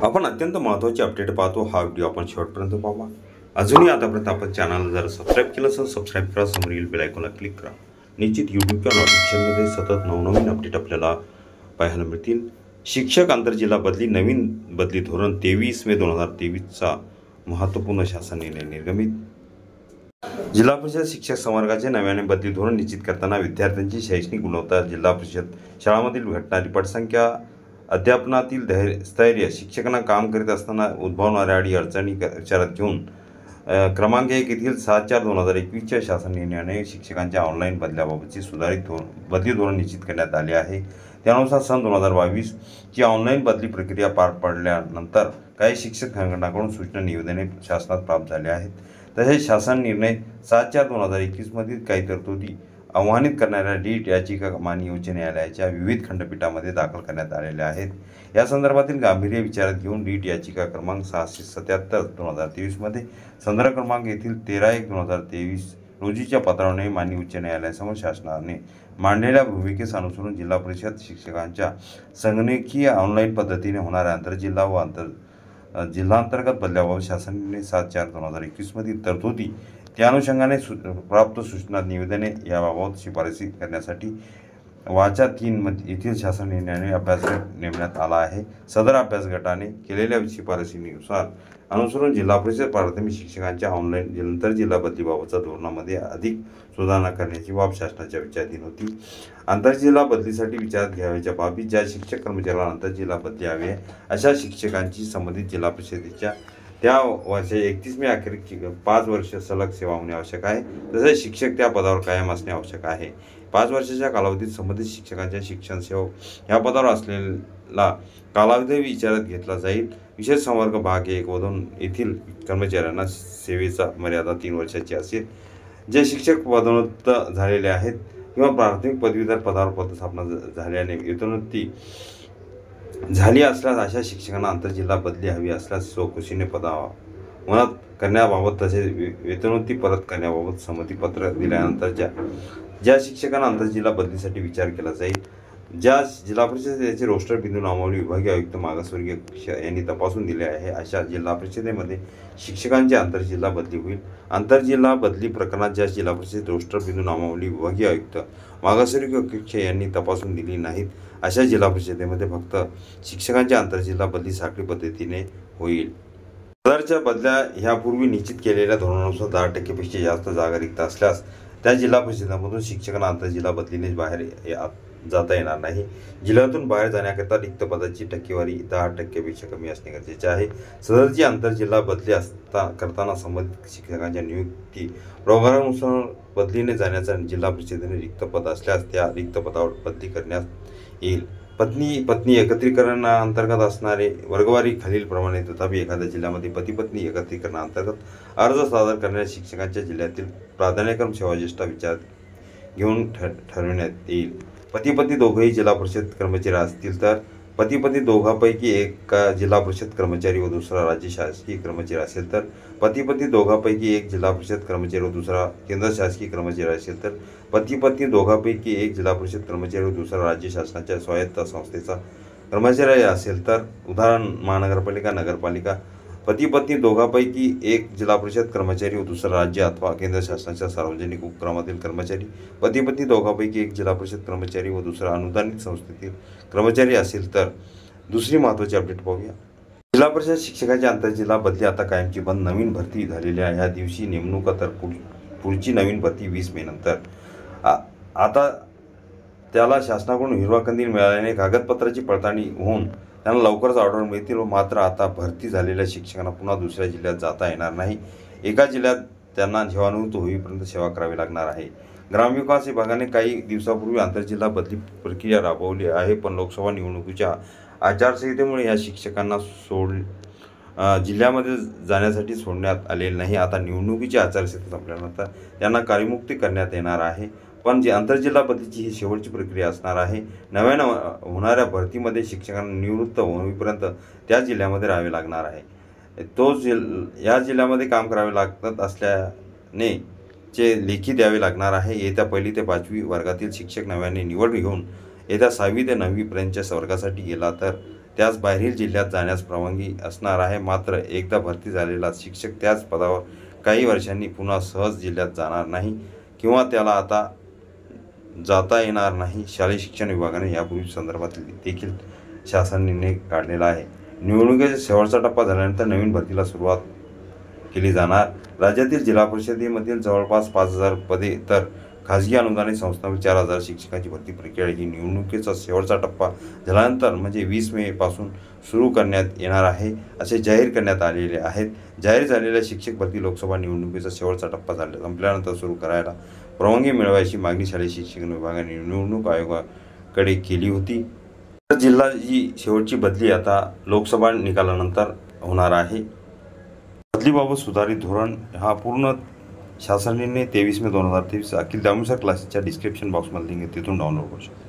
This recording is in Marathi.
आपण अत्यंत महत्त्वाची अपडेट पाहतो. हा व्हिडिओ आपण शेवटपर्यंत पाहा. अजूनही आतापर्यंत आपण चॅनल जर सबस्क्राईब केलं असेल सबस्क्राईब करा, समोरील बेल आयकॉनला क्लिक करा. निश्चित यूट्यूबच्या नोटिफिकेशनमध्ये सतत नवनवीन अपडेट आपल्याला पाहायला मिळतील. शिक्षक आंतरजिल्हा बदली, नवीन बदली धोरण 23 मे 2023चा महत्त्वपूर्ण शासन निर्णय निर्गमित. जिल्हा परिषद शिक्षक संवर्गाचे नव्याने बदली धोरण निश्चित करताना विद्यार्थ्यांची शैक्षणिक गुणवत्ता, जिल्हा परिषद शाळांमधील घटणारी पटसंख्या, अध्यापनातील स्थैर्य, शिक्षकांना काम करीत असताना उद्भवणाऱ्या अडीअडचणी विचारात घेऊन क्रमांक 1 येथील 7/4/2021च्या शासन निर्णयाने शिक्षकांच्या ऑनलाईन बदल्याबाबतची सुधारित बदली धोरण निश्चित करण्यात आले आहे. त्यानुसार सन 2022 ची ऑनलाईन बदली प्रक्रिया पार पडल्यानंतर काही शिक्षक संघटनांकडून सूचना निवेदने शासनात प्राप्त झाले आहेत. तसेच शासन निर्णय 7/4/2021 मधील काही तरतुदी आव्हानित करणाऱ्या रीट याचिका माननीय उच्च न्यायालयाच्या विविध खंडपीठामध्ये दाखल करण्यात आलेल्या आहेत. या संदर्भातील गांभीर्य विचारात घेऊन रीट याचिका क्रमांक 677/2023 मध्ये संदर्भ क्रमांक येथील 13/1/2023 रोजीच्या पत्राने माननीय उच्च न्यायालयासमोर शासनाने मांडलेल्या भूमिकेस अनुसरून जिल्हा परिषद शिक्षकांच्या संगणकीय ऑनलाईन पद्धतीने होणाऱ्या आंतरजिल्हा व जिल्हांतर्गत बदल्याबाबत शासन निर्णय 7/4/2021 मधील तरतुदी, त्या अनुषंगाने प्राप्त सूचना निवेदने याबाबत शिफारसी करण्यासाठी वाचा 3 येथील शासन निर्णयाने अभ्यासगट नेमण्यात आला आहे. सदर अभ्यास गटाने केलेल्या शिफारसीनुसार अनुसरून जिल्हा परिषद प्राथमिक शिक्षकांच्या ऑनलाईन आंतरजिल्हा बदलीबाबतच्या धोरणामध्ये अधिक सुधारणा करण्याची बाब शासनाच्या विचाराधीन होती. आंतरजिल्हा बदलीसाठी विचारात घ्यावयाच्या बाबी, ज्या शिक्षक कर्मचाऱ्याला आंतरजिल्हा बदली हवी आहे अशा शिक्षकांची संबंधित जिल्हा परिषदेच्या त्या वर्षाच्या 31 मे अखेर 5 वर्ष सलग सेवा होणे आवश्यक आहे. तसेच शिक्षक त्या पदावर कायम असणे आवश्यक आहे. 5 वर्षाच्या कालावधीत संबंधित शिक्षकांच्या शिक्षण सेवक या पदावर असलेला कालावधी विचारात घेतला जाईल. विशेष संवर्ग भाग 1 व 2 येथील कर्मचाऱ्यांना सेवेचा मर्यादा 3 वर्षाची असेल. जे शिक्षक पदोन्नत झालेले आहेत किंवा प्राथमिक पदवीधर पदावर पदस्थापना झाल्याने वेतनोन्नती झाली असल्यास अशा शिक्षकांना आंतरजिल्हा बदली हवी असल्यास चौकशीने पदावनत करण्याबाबत तसेच वेतनोन्नती परत करण्याबाबत संमतीपत्र दिल्यानंतर ज्या शिक्षकांना आंतरजिल्हा बदलीसाठी विचार केला जाईल, ज्या जिल्हा परिषदेचे रोस्टर बिंदू नामावली विभागीय आयुक्त मागासवर्गीय यांनी तपासून दिले आहे अशा जिल्हा परिषदेमध्ये शिक्षकांची आंतरजिल्हा बदली होईल. आंतरजिल्हा बदली प्रकरणात ज्या जिल्हा परिषद रोस्टर बिंदू नामावली विभागीय आयुक्त मागासवर्गीय कक्ष यांनी तपासून दिली नाहीत अशा जिल्हा परिषदेमध्ये फक्त शिक्षकांच्या आंतरजिल्हा बदली साखळी पद्धतीने होईल. सदरच्या बदल्या ह्यापूर्वी निश्चित केलेल्या धोरणानुसार 10% जास्त जागा रिक्त असल्यास त्या जिल्हा परिषदांमधून शिक्षकांना आंतरजिल्हा बदलीने बाहेर जाता येणार नाही. जिल्ह्यातून बाहेर जाण्याकरिता रिक्त पदाची टक्केवारी 10% कमी असणे गरजेचे आहे. सदरची आंतरजिल्हा बदली करताना संबंधित शिक्षकांच्या नियुक्ती प्रवर्गानुसार बदलीने जाण्याचा जिल्हा परिषदेने रिक्त पद असल्यास त्या रिक्त पदावर बदली करण्यात येईल. पत्नी एकत्रीकरणाअंतर्गत असणारे वर्गवारी खालीलप्रमाणे. तथापि एखाद्या जिल्ह्यामध्ये पती-पत्नी एकत्रीकरणाअंतर्गत अर्ज सादर करणाऱ्या शिक्षकांच्या जिल्ह्यातील प्राधान्यक्रम सेवाज्येष्ठता विचारात घेऊन ठरविण्यात येईल. पती-पत्नी दोघेही जिल्हा परिषद कर्मचारी असतील तर पती-पत्नी दोघांपैकी एक जिल्हा परिषद कर्मचारी व दुसरा राज्य शासकीय कर्मचारी असेल तर पती-पत्नी दोघांपैकी एक जिल्हा परिषद कर्मचारी व दुसरा केंद्र शासकीय कर्मचारी असेल तर पती-पत्नी दोघांपैकी एक जिल्हा परिषद कर्मचारी व दुसरा राज्य शासनाच्या स्वायत्त संस्थेचा कर्मचारी असेल तर, उदाहरण महानगरपालिका, नगरपालिका. पती-पत्नी दोघांपैकी एक जिल्हा परिषद कर्मचारी व दुसरा राज्य अथवा केंद्र शासनाच्या सार्वजनिक उपक्रमातील कर्मचारी. पती-पत्नी दोघांपैकी एक जिल्हा परिषद कर्मचारी व दुसरा अनुदानित संस्थेतील कर्मचारी असेल तर. दुसरी महत्त्वाची अपडेट पाहूया. जिल्हा परिषद शिक्षकांची आंतरजिल्हा बदली आता कायमची बंद. नवीन भरती झालेल्या ह्या दिवशी नेमणुका तर पुढची नवीन भरती 20 मे नंतर. आता त्याला शासनाकडून हिरवा कंदील मिळाल्याने कागदपत्राची पडताळणी होऊन त्यांना लवकरच ऑर्डर मिळतील. मात्र आता भरती झालेल्या शिक्षकांना पुन्हा दुसऱ्या जिल्ह्यात जाता येणार नाही. एका जिल्ह्यात त्यांना सेवानिवृत्त होईपर्यंत सेवा करावी लागणार आहे. ग्रामविकास विभागाने काही दिवसापूर्वी आंतरजिल्हा बदली प्रक्रिया राबवली आहे, पण लोकसभा निवडणुकीच्या आचारसंहितेमुळे या शिक्षकांना जिल्ह्यामध्ये जाण्यासाठी सोडण्यात आलेले नाही. आता निवडणुकीची आचारसंहिता संपल्यानंतर त्यांना कार्यमुक्ती करण्यात येणार आहे. पण जी आंतरजिल्हा बदलीची ही शेवटची प्रक्रिया असणार आहे. नव्यानं होणाऱ्या भरतीमध्ये शिक्षकांना निवृत्त होईपर्यंत त्या जिल्ह्यामध्ये राहावे लागणार आहे. या जिल्ह्यामध्ये काम करावे लागत असल्याने चे लेखी द्यावे लागणार आहे. येत्या 1ली ते 5वी वर्गातील शिक्षक नव्याने निवड घेऊन येत्या 6वी ते 9वी पर्यंतच्या वर्गासाठी गेला तर त्यास बाहेरील जिल्ह्यात जाण्यास परवानगी असणार आहे. मात्र एकदा भरती झालेला शिक्षक त्याच पदावर काही वर्षांनी पुन्हा सहज जिल्ह्यात जाणार नाही किंवा त्याला आता जाता येणार नाही. शालेय शिक्षण विभागाने यापूर्वी संदर्भात देखील शासन निर्णय काढलेला आहे. निवडणुकीचा शेवटचा टप्पा झाल्यानंतर नवीन भरतीला सुरुवात केली जाणार. राज्यातील जिल्हा परिषदेमधील जवळपास 5,000 पदे तर खाजगी अनुदानित संस्थांमध्ये 4,000 शिक्षकांची भरती प्रक्रिया ही निवडणुकीचा शेवटचा टप्पा झाल्यानंतर म्हणजे 20 मे पासून सुरू करण्यात येणार आहे असे जाहीर करण्यात आलेले आहेत. जाहीर झालेल्या शिक्षक भरती लोकसभा निवडणुकीचा शेवटचा टप्पा संपल्यानंतर सुरू करायला परवानगी मिळवायची मागणी शालेय शिक्षण विभागाने निवडणूक आयोगाकडे केली होती. जिल्हा ही शेवटची बदली आता लोकसभा निकालानंतर होणार आहे. बदलीबाबत सुधारित धोरण हा पूर्ण शासन निर्णय 23 मे 2023 अखिल दामोदर क्लासेसच्या डिस्क्रिप्शन बॉक्समध्ये लिंक आहे, तिथून डाउनलोड करू शकता.